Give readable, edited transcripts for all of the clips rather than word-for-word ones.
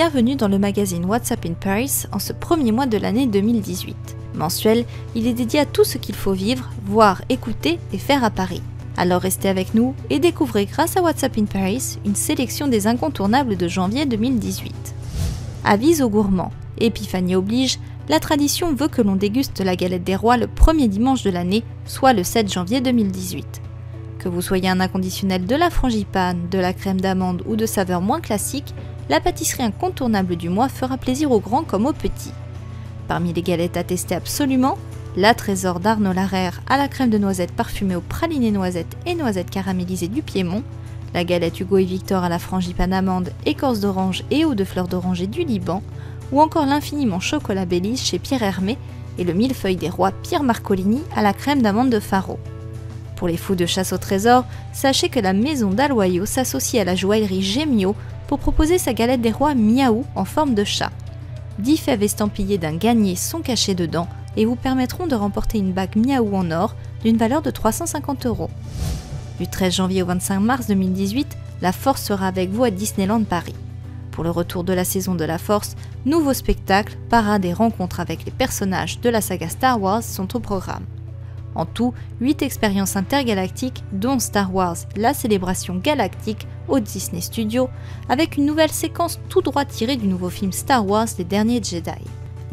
bienvenue dans le magazine What's Up in Paris en ce premier mois de l'année 2018. Mensuel, il est dédié à tout ce qu'il faut vivre, voir, écouter et faire à Paris. Alors restez avec nous et découvrez grâce à What's Up in Paris une sélection des incontournables de janvier 2018. Avis aux gourmands, Épiphanie oblige, la tradition veut que l'on déguste la galette des rois le premier dimanche de l'année, soit le 7 janvier 2018. Que vous soyez un inconditionnel de la frangipane, de la crème d'amande ou de saveurs moins classiques, la pâtisserie incontournable du mois fera plaisir aux grands comme aux petits. Parmi les galettes à tester absolument, la Trésor d'Arnaud Larère à la crème de noisette parfumée au praliné noisette et noisettes caramélisées du Piémont, la galette Hugo et Victor à la frangipane amande, écorce d'orange et eau de fleurs d'oranger du Liban, ou encore l'infiniment chocolat Belize chez Pierre Hermé et le millefeuille des rois Pierre Marcolini à la crème d'amande de Faro. Pour les fous de chasse au trésor, sachez que la maison d'Aloyau s'associe à la joaillerie Gémio pour proposer sa galette des rois Miaou en forme de chat. 10 fèves estampillées d'un gagné sont cachées dedans et vous permettront de remporter une bague Miaou en or d'une valeur de 350 €. Du 13 janvier au 25 mars 2018, la Force sera avec vous à Disneyland Paris. Pour le retour de la saison de la Force, nouveaux spectacles, parades et rencontres avec les personnages de la saga Star Wars sont au programme. En tout, 8 expériences intergalactiques, dont Star Wars, la célébration galactique au Disney Studios, avec une nouvelle séquence tout droit tirée du nouveau film Star Wars Les Derniers Jedi.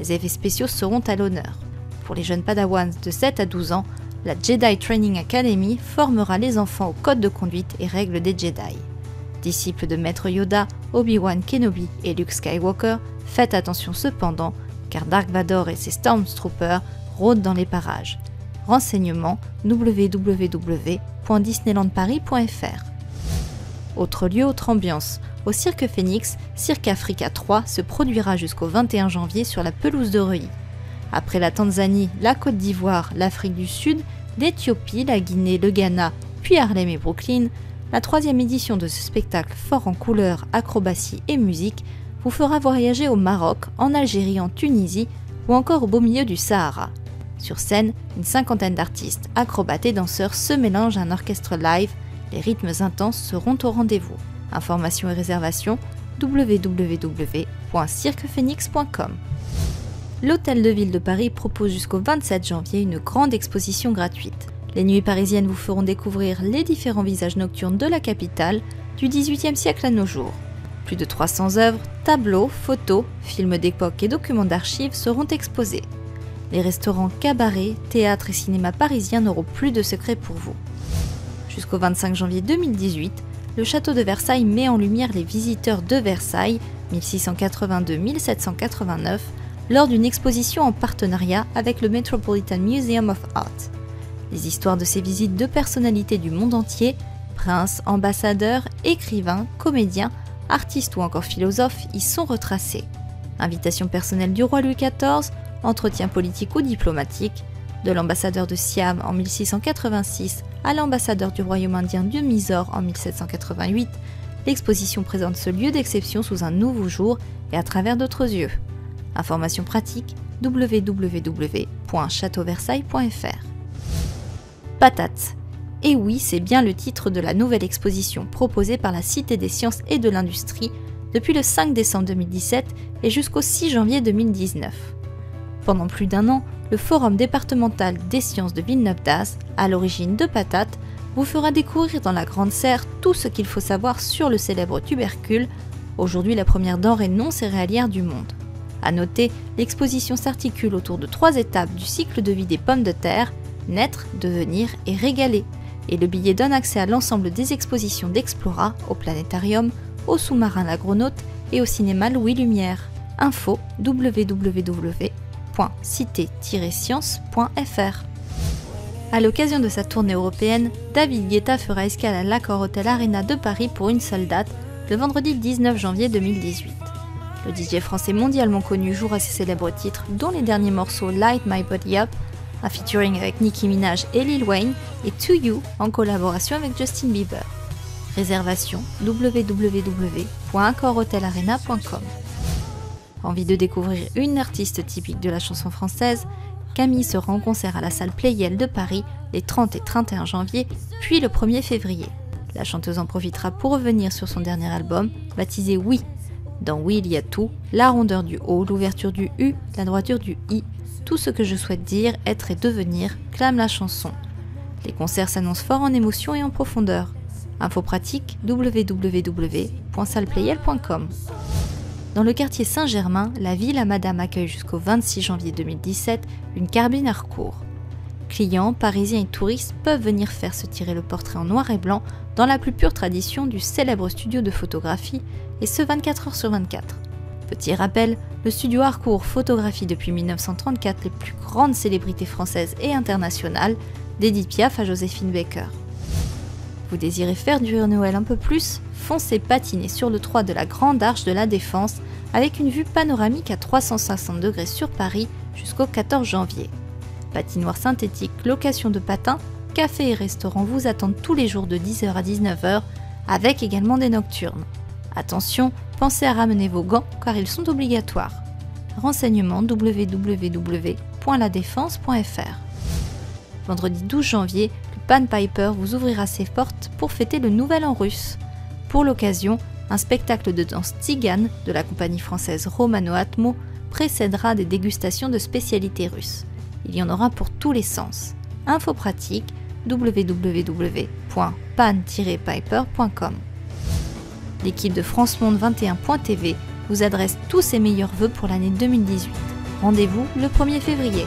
Les effets spéciaux seront à l'honneur. Pour les jeunes padawans de 7 à 12 ans, la Jedi Training Academy formera les enfants au code de conduite et règles des Jedi. Disciples de Maître Yoda, Obi-Wan Kenobi et Luke Skywalker, faites attention cependant, car Dark Vador et ses Stormtroopers rôdent dans les parages. Renseignements www.disneylandparis.fr. Autre lieu, autre ambiance. Au Cirque Phoenix, Cirque Africa 3 se produira jusqu'au 21 janvier sur la pelouse de Reuilly. Après la Tanzanie, la Côte d'Ivoire, l'Afrique du Sud, l'Éthiopie, la Guinée, le Ghana, puis Harlem et Brooklyn, la 3e édition de ce spectacle fort en couleurs, acrobatie et musique vous fera voyager au Maroc, en Algérie, en Tunisie ou encore au beau milieu du Sahara. Sur scène, une 50aine d'artistes, acrobates et danseurs se mélangent à un orchestre live. Les rythmes intenses seront au rendez-vous. Informations et réservations www.cirquephoenix.com. L'Hôtel de Ville de Paris propose jusqu'au 27 janvier une grande exposition gratuite. Les nuits parisiennes vous feront découvrir les différents visages nocturnes de la capitale du XVIIIe siècle à nos jours. Plus de 300 œuvres, tableaux, photos, films d'époque et documents d'archives seront exposés. Les restaurants, cabarets, théâtres et cinémas parisiens n'auront plus de secrets pour vous. Jusqu'au 25 janvier 2018, le château de Versailles met en lumière les visiteurs de Versailles 1682-1789 lors d'une exposition en partenariat avec le Metropolitan Museum of Art. Les histoires de ces visites de personnalités du monde entier, princes, ambassadeurs, écrivains, comédiens, artistes ou encore philosophes y sont retracées. Invitation personnelle du roi Louis XIV, entretien politique ou diplomatique, de l'ambassadeur de Siam en 1686 à l'ambassadeur du royaume indien de Mysore en 1788, l'exposition présente ce lieu d'exception sous un nouveau jour et à travers d'autres yeux. Informations pratiques www.chateauversailles.fr. Patates. Et oui, c'est bien le titre de la nouvelle exposition proposée par la Cité des Sciences et de l'Industrie depuis le 5 décembre 2017 et jusqu'au 6 janvier 2019. Pendant plus d'un an, le Forum départemental des sciences de Villeneuve-d'Ascq, à l'origine de Patates, vous fera découvrir dans la Grande Serre tout ce qu'il faut savoir sur le célèbre tubercule, aujourd'hui la première denrée non céréalière du monde. A noter, l'exposition s'articule autour de 3 étapes du cycle de vie des pommes de terre, naître, devenir et régaler. Et le billet donne accès à l'ensemble des expositions d'Explora, au planétarium, au sous-marin L'Agronaute et au cinéma Louis Lumière. Info www.cité-science.fr. À l'occasion de sa tournée européenne, David Guetta fera escale à l'Accor Hotel Arena de Paris pour une seule date, le vendredi 19 janvier 2018. Le DJ français mondialement connu jouera ses célèbres titres, dont les derniers morceaux Light My Body Up, un featuring avec Nicki Minaj et Lil Wayne, et To You en collaboration avec Justin Bieber. Réservation www.accorhotelarena.com. Envie de découvrir une artiste typique de la chanson française? Camille sera en concert à la salle Playel de Paris les 30 et 31 janvier, puis le 1er février. La chanteuse en profitera pour revenir sur son dernier album, baptisé Oui. Dans Oui, il y a tout, la rondeur du O, l'ouverture du U, la droiture du I, tout ce que je souhaite dire, être et devenir, clame la chanson. Les concerts s'annoncent fort en émotion et en profondeur. Info pratique, www.salplayel.com. Dans le quartier Saint-Germain, la Villa Madame accueille jusqu'au 26 janvier 2017 une carbine Harcourt. Clients, parisiens et touristes peuvent venir faire se tirer le portrait en noir et blanc dans la plus pure tradition du célèbre studio de photographie, et ce 24 heures sur 24. Petit rappel, le studio Harcourt photographie depuis 1934 les plus grandes célébrités françaises et internationales, d'Edith Piaf à Joséphine Baker. Vous désirez faire durer Noël un peu plus? Foncez patiner sur le 3 de la Grande Arche de la Défense avec une vue panoramique à 360 degrés sur Paris jusqu'au 14 janvier. Patinoire synthétique, location de patins, café et restaurant vous attendent tous les jours de 10h à 19h avec également des nocturnes. Attention, pensez à ramener vos gants car ils sont obligatoires. Renseignements www.ladefense.fr. Vendredi 12 janvier, le Pan Piper vous ouvrira ses portes pour fêter le Nouvel An russe. Pour l'occasion, un spectacle de danse tzigane de la compagnie française Romano Atmo précédera des dégustations de spécialités russes. Il y en aura pour tous les sens. Info pratique, www.pan-piper.com. L'équipe de France Monde 21.tv vous adresse tous ses meilleurs vœux pour l'année 2018. Rendez-vous le 1er février.